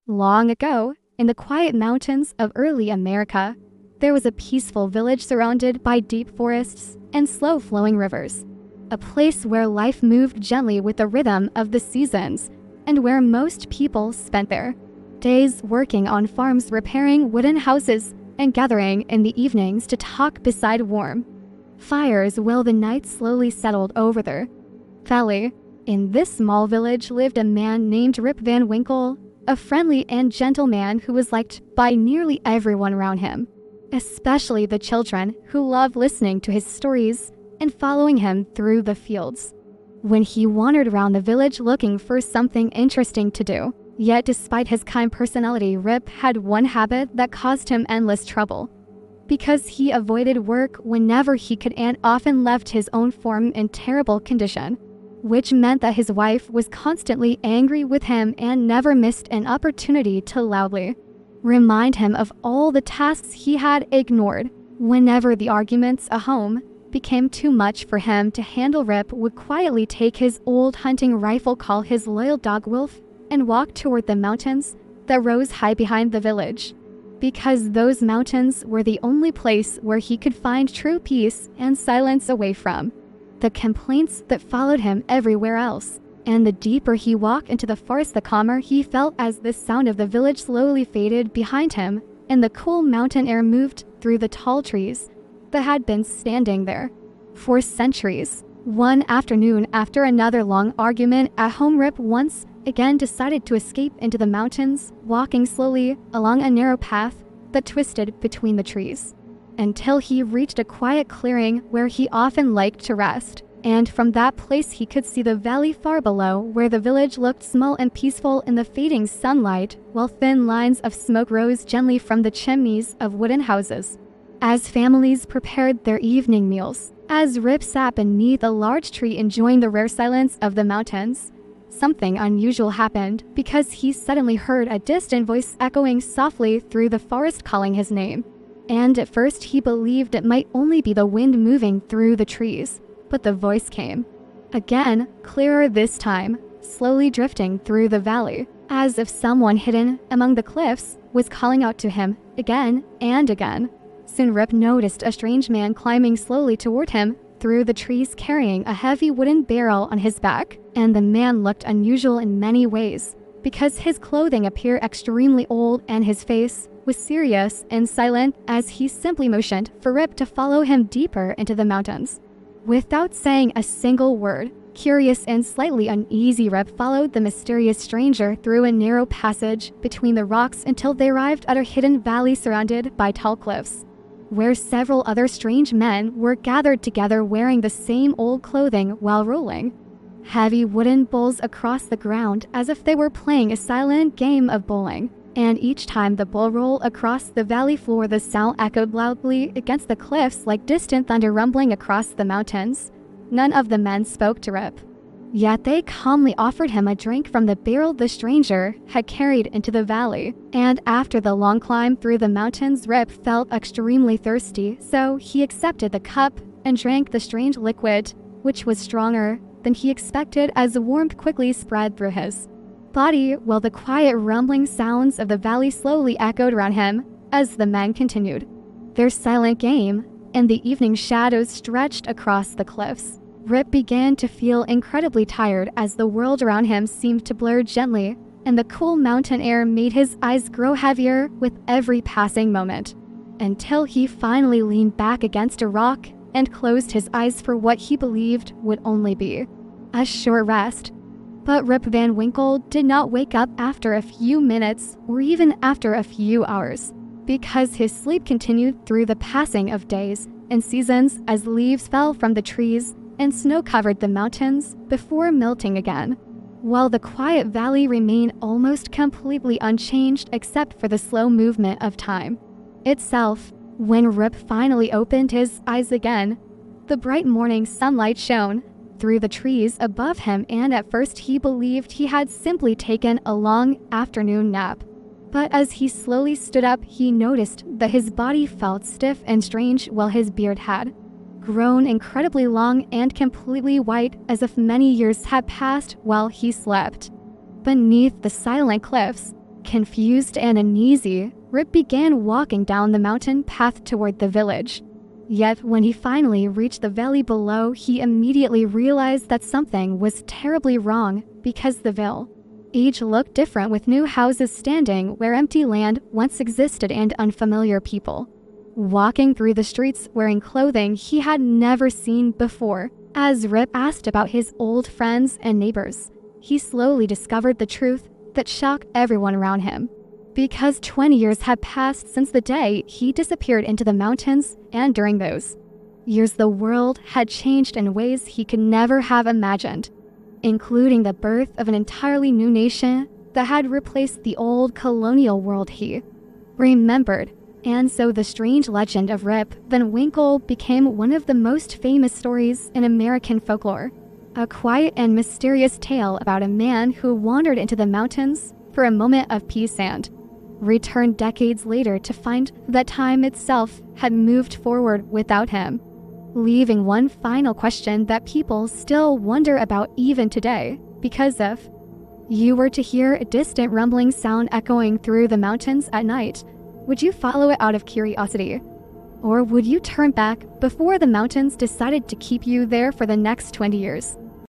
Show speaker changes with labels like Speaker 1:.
Speaker 1: Long ago, in the quiet mountains of early America, there was a peaceful village surrounded by deep forests and slow-flowing rivers. A place where life moved gently with the rhythm of the seasons, and where most people spent their days working on farms, repairing wooden houses, and gathering in the evenings to talk beside warm fires while the night slowly settled over their valley. In this small village lived a man named Rip Van Winkle, a friendly and gentle man who was liked by nearly everyone around him, especially the children who loved listening to his stories and following him through the fields. When he wandered around the village looking for something interesting to do, yet despite his kind personality, Rip had one habit that caused him endless trouble. Because he avoided work whenever he could and often left his own farm in terrible condition, which meant that his wife was constantly angry with him and never missed an opportunity to loudly remind him of all the tasks he had ignored. Whenever the arguments at home became too much for him to handle, Rip would quietly take his old hunting rifle, call his loyal dog Wolf, and walk toward the mountains that rose high behind the village. Because those mountains were the only place where he could find true peace and silence away from the complaints that followed him everywhere else. And the deeper he walked into the forest, the calmer he felt as the sound of the village slowly faded behind him, and the cool mountain air moved through the tall trees that had been standing there for centuries. One afternoon, after another long argument at home, Rip once again decided to escape into the mountains, walking slowly along a narrow path that twisted between the trees, until he reached a quiet clearing where he often liked to rest. And from that place he could see the valley far below, where the village looked small and peaceful in the fading sunlight, while thin lines of smoke rose gently from the chimneys of wooden houses as families prepared their evening meals. As Rip sat beneath a large tree enjoying the rare silence of the mountains, something unusual happened, because he suddenly heard a distant voice echoing softly through the forest calling his name. And at first he believed it might only be the wind moving through the trees, but the voice came again, clearer this time, slowly drifting through the valley, as if someone hidden among the cliffs was calling out to him again and again. Soon Rip noticed a strange man climbing slowly toward him through the trees, carrying a heavy wooden barrel on his back. And the man looked unusual in many ways, because his clothing appeared extremely old and his face was serious and silent as he simply motioned for Rip to follow him deeper into the mountains. Without saying a single word, curious and slightly uneasy, Rip followed the mysterious stranger through a narrow passage between the rocks until they arrived at a hidden valley surrounded by tall cliffs, where several other strange men were gathered together wearing the same old clothing while rolling heavy wooden bowls across the ground as if they were playing a silent game of bowling. And each time the bowl rolled across the valley floor, the sound echoed loudly against the cliffs like distant thunder rumbling across the mountains. None of the men spoke to Rip, yet they calmly offered him a drink from the barrel the stranger had carried into the valley. And after the long climb through the mountains, Rip felt extremely thirsty, so he accepted the cup and drank the strange liquid, which was stronger than he expected as the warmth quickly spread through his body, while the quiet rumbling sounds of the valley slowly echoed around him as the men continued their silent game, and the evening shadows stretched across the cliffs. Rip began to feel incredibly tired as the world around him seemed to blur gently, and the cool mountain air made his eyes grow heavier with every passing moment, until he finally leaned back against a rock and closed his eyes for what he believed would only be a short rest. But Rip Van Winkle did not wake up after a few minutes or even after a few hours, because his sleep continued through the passing of days and seasons as leaves fell from the trees and snow covered the mountains before melting again, while the quiet valley remained almost completely unchanged except for the slow movement of time itself. When Rip finally opened his eyes again, the bright morning sunlight shone through the trees above him, and at first he believed he had simply taken a long afternoon nap. But as he slowly stood up, he noticed that his body felt stiff and strange, while his beard had grown incredibly long and completely white, as if many years had passed while he slept. Beneath the silent cliffs, Confused and uneasy, Rip began walking down the mountain path toward the village. Yet when he finally reached the valley below, he immediately realized that something was terribly wrong because the village each looked different, with new houses standing where empty land once existed and unfamiliar people walking through the streets wearing clothing he had never seen before. As Rip asked about his old friends and neighbors, he slowly discovered the truth that shocked everyone around him. Because 20 years had passed since the day he disappeared into the mountains, and during those years the world had changed in ways he could never have imagined, including the birth of an entirely new nation that had replaced the old colonial world he remembered. And so the strange legend of Rip Van Winkle became one of the most famous stories in American folklore. A quiet and mysterious tale about a man who wandered into the mountains for a moment of peace and returned decades later to find that time itself had moved forward without him, leaving one final question that people still wonder about even today. Because if you were to hear a distant rumbling sound echoing through the mountains at night, would you follow it out of curiosity? Or would you turn back before the mountains decided to keep you there for the next 20 years?